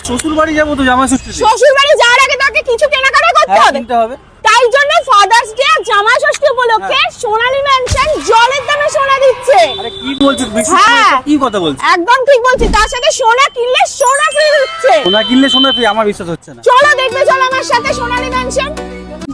শ্বশুর বাড়ি যাবো তো জামাই ষষ্ঠীতে। শ্বশুর বাড়ি যাওয়ার আগে তাকে কিছু কেনাকাটা করতে হবে। কিনতে হবে। তাই জন্য ফাদার্স ডে আর জামাই ষষ্ঠী উপলক্ষে সোনালী ম্যানশন জলের দামে সোনা দিচ্ছে। আরে কি বলছিস? হ্যাঁ। কি কথা বলছিস? একদম ঠিক বলছি। তার সাথে সোনা কিনলে সোনা ফ্রি দিচ্ছে। সোনা কিনলে সোনা ফ্রি? আমার বিশ্বাস হচ্ছে না। চলো দেখবে, চলো আমার সাথে সোনালী ম্যানশন।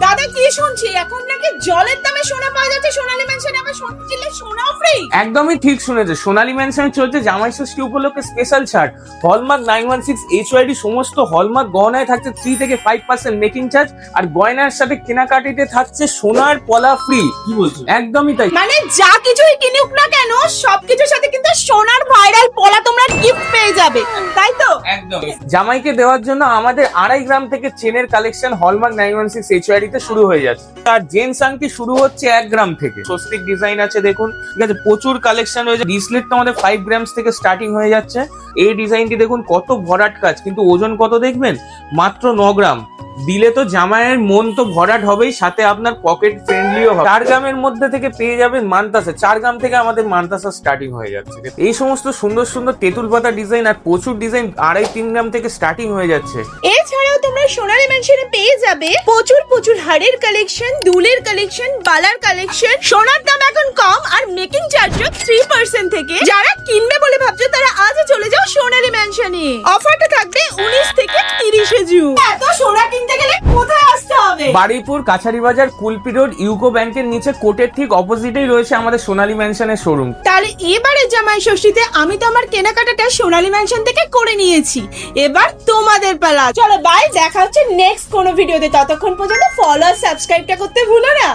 দাদা কি শুনছি এখন নাকি জলের দামে সোনা পাওয়া যাচ্ছে সোনালী ম্যানশনে, আবার সোনা কিনলে সোনাও ফ্রি। একদমই ঠিক শুনেছে, সোনালী ম্যানশনে চলছে জামাই ষষ্ঠী উপলক্ষে স্পেশাল ছাড়। হলমার্ক 916 HYD সমস্ত হলমার্ক গয়নায় থাকছে 3 থেকে 5% মেকিং চার্জ, আর গয়নার সাথে কেনাকাটিতে থাকছে সোনার পলা ফ্রি। কি বলছিস? একদমই তাই। মানে যা কিছুই কিনুক না কেন সবকিছুর সাথে কিন্তু সোনার ভাইরাল পলা তোমরা গিফট পেয়ে যাবে, তাই তো? একদম। জামাইকে দেওয়ার জন্য আমাদের 2.5 গ্রাম থেকে চেনের কালেকশন হলমার্ক 916 HYD তে শুরু হয়ে যাচ্ছে। আর জেন্টস আংটি শুরু হচ্ছে 1 গ্রাম থেকে। স্বস্তিক ডিজাইন আছে দেখুন, ঠিক আছে, প্রচুর কালেকশন রয়েছে। ব্রেসলেট তো আমাদের 5 গ্রামস থেকে স্টার্টিং হয়ে যাচ্ছে। এই ডিজাইনটি দেখুন কত ভরাট কাজ, কিন্তু ওজন কত দেখবেন, মাত্র 9 গ্রাম। দিলে তো জামাইয়ের মন তো ভরাট হবেই, সাথে আপনার পকেট ফ্রেন্ডলিও হবে। 4 গ্রামের মধ্যে থেকে পেয়ে যাবেন মানতাসা। 4 গ্রাম থেকে আমাদের মানতাসা স্টার্টিং হয়ে যাচ্ছে। এই সমস্ত সুন্দর সুন্দর তেঁতুল পাতা ডিজাইন আর প্রচুর ডিজাইন 2.5-3 গ্রাম থেকে স্টার্টিং হয়ে যাচ্ছে। এছাড়াও তোমরা সোনালী ম্যানশনে পেয়ে যাবে প্রচুর হাড়ের কালেকশন, দুলের কালেকশন, বালার কালেকশন। সোনার দাম এখন কম আর মেকিং চার্জও 3% থেকে। যারা কিনবে বলে ভাবছো তারা আজই চলে যাও সোনালী ম্যানশনে। অফারটা থাকবে 19 থেকে 30 জুন। এত সোনা কিনতে গেলে কোথায় আসতে হবে? বারুইপুর কাছারি বাজার কুলপি রোড ইউকো ব্যাংকের নিচে কোর্টের ঠিক অপোজিটেই রয়েছে আমাদের সোনালী ম্যানশনের শোরুম। তাহলে এবারে জামাই ষষ্ঠীতে আমি তো আমার কেনাকাটাটা সোনালী ম্যানশন থেকে করে নিয়েছি, এবার তোমাদের পালা। চলো বাই, দেখা হচ্ছে নেক্সট কোনো ভিডিওতে। ততক্ষণ পর্যন্ত ফলো আর সাবস্ক্রাইবটা করতে ভুলো না।